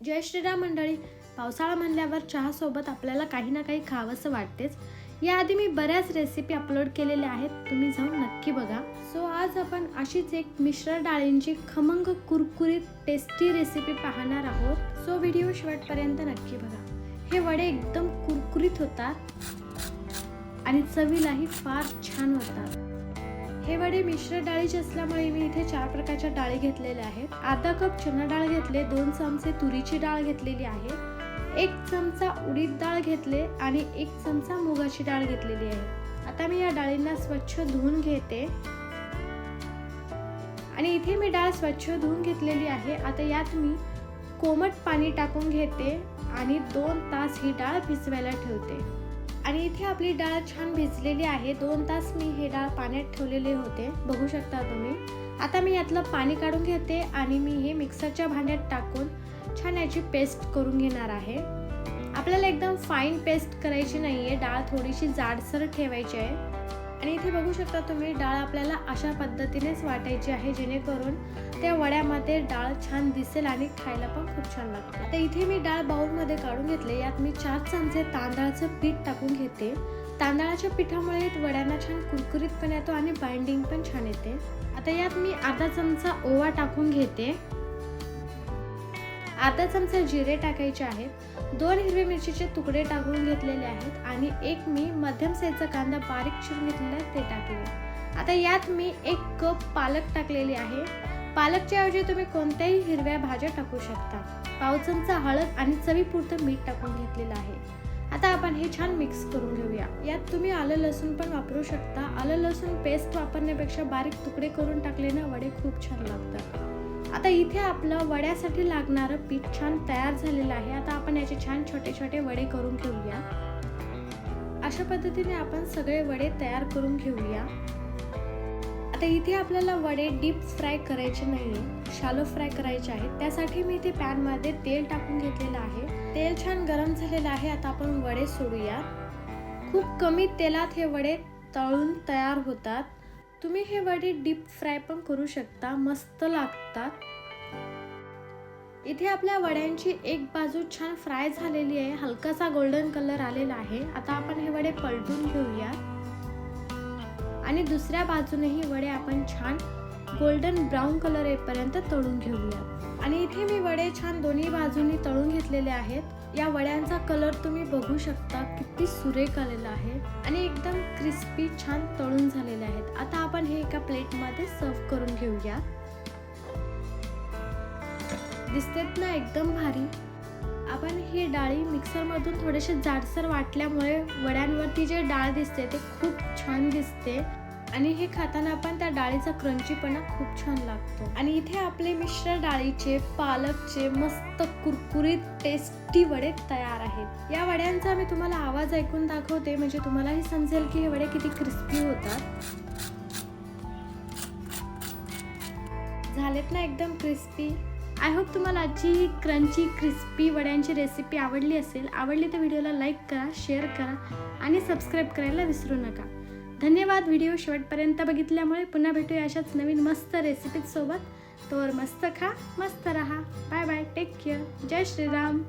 जय श्रीराम मंडळी. पावसाळा म्हणल्यावर चहासोबत आपल्याला काही ना काही खावंसं वाटतेच. याआधी मी बऱ्याच रेसिपी अपलोड केलेल्या आहेत, तुम्ही जाऊन नक्की बघा. सो आज आपण अशीच एक मिश्र डाळींची खमंग कुरकुरीत टेस्टी रेसिपी पाहणार आहोत. सो व्हिडिओ शेवटपर्यंत नक्की बघा. हे वडे एकदम कुरकुरीत होतात आणि चवीलाही फार छान होतात. हे वडे मिश्र डाळीचे असल्यामुळे मी इथे 4 प्रकारच्या डाळी घेतलेल्या आहेत. अर्धा कप चणा डाळ घेतले, 2 चमचे तुरीची डाळ घेतलेली आहे, 1 चमचा उडीद डाळ घेतले आणि 1 चमचा मुगाची डाळ घेतलेली आहे. आता मी या डाळींना स्वच्छ धुवून घेते आणि इथे मी डाळ स्वच्छ धुवून घेतलेली आहे. आता यात मी कोमट पाणी टाकून घेते आणि 2 तास ही डाळ भिजवायला ठेवते. आणि इथे आपली डाळ छान भिजलेली आहे. 2 तास मी हे डाळ पाण्यात ठेवलेले होते, बघू शकता तुम्ही. आता मी यातलं पाणी काढून घेते आणि मी हे मिक्सरच्या भांड्यात टाकून छान याची पेस्ट करून घेणार आहे. आपल्याला एकदम फाईन पेस्ट करायची नाहीये, डाळ थोडीशी जाडसर ठेवायची आहे. आणि इथे बघू शकता तुम्ही, डाळ आपल्याला अशा पद्धतीनेच वाटायची आहे, जेणेकरून त्या वड्यामध्ये डाळ छान दिसेल आणि खायला पण खूप छान लागते. आता इथे मी डाळ बाउलमध्ये काढून घेतले. यात मी 4 चमचे तांदळाचं पीठ टाकून घेते. तांदळाच्या पिठामुळे वड्यांना छान कुरकुरीतपणा येतो आणि बाइंडिंग पण छान येते. आता यात मी अर्धा चमचा ओवा टाकून घेते, अर्धा चमचा जिरे टाकायचे आहेत, 2 हिरवे मिरचीचे तुकडे टाकून घेतलेले आहेत आणि एक मी मध्यम साईजचा कांदा बारीक चिरून घेतलेला ते टाकले. आता यात मी 1 कप पालक टाकलेली आहे. पालकच्या ऐवजी तुम्ही कोणत्याही हिरव्या भाज्या टाकू शकता. पाव चमचा हळद आणि चवीपुरतं मीठ टाकून घेतलेलं आहे. आता आपण हे छान मिक्स करून घेऊया. यात तुम्ही आलं लसूण पण वापरू शकता. आलं लसूण पेस्ट वापरण्यापेक्षा बारीक तुकडे करून टाकले ना, वडे खूप छान लागतात. आता इथे आपलं वड्यासाठी लागणारं पीठ छान तयार झालेलं आहे. आता आपण याचे छान छोटे छोटे वडे करून घेऊया. अशा पद्धतीने आपण सगळे वडे तयार करून घेऊया. आता इथे आपल्याला वडे डीप फ्राय करायचे नाहीये, शॅलो फ्राय करायचे आहेत. त्यासाठी मी इथे पॅन मध्ये तेल टाकून घेतलेलं आहे. तेल छान गरम झालेलं आहे. आता आपण वडे सोडूया. खूप कमी तेलात हे वडे तळून तयार होतात. तुम्ही हे वडे डीप फ्राय पण करू शकता, मस्त लागतात. इथे आपल्या वड्यांची एक बाजू छान फ्राय झालेली आहे, हलकासा गोल्डन कलर आलेला आहे. आता आपण हे वडे पलटून घेऊया आणि दुसऱ्या बाजूनेही वडे आपण छान गोल्डन ब्राऊन कलर येईपर्यंत तळून घेऊया. आणि इथे मी वडे छान दोन्ही बाजूनी तळून घेतलेले आहेत. या वड्यांचा कलर तुम्ही बघू शकता, किती सुरेख आलेला आहे आणि एकदम क्रिस्पी छान तळून झालेले आहेत. आता आपण हे एका प्लेटमध्ये सर्व करून घेऊया. दिसतेत ना एकदम भारी. आपण ही डाळी मिक्सरमधून थोडेसे जाडसर वाटल्यामुळे वड्यांवरती जे डाळ दिसते ते खूप छान दिसते आणि हे खाताना पण त्या डाळीचा क्रंचीपणा खूप छान लागतो. आणि इथे आपले मिश्र डाळीचे पालकचे मस्त कुरकुरीत टेस्टी वडे तयार आहेत. या वड्यांचा मी तुम्हाला आवाज ऐकून दाखवते, म्हणजे तुम्हालाही समजेल की हे वडे किती क्रिस्पी होतात. झालेत ना एकदम क्रिस्पी. आय होप तुम्हाला आजची ही क्रंची क्रिस्पी वड्यांची रेसिपी आवडली असेल. आवडली तर व्हिडिओला लाईक करा, शेअर करा आणि सबस्क्राईब करायला विसरू नका. धन्यवाद व्हिडिओ शेवटपर्यंत बघितल्यामुळे. पुन्हा भेटूया अशाच नवीन मस्त रेसिपी सोबत. तोवर मस्त खा, मस्त रहा. Bye bye, take care. जय श्रीराम.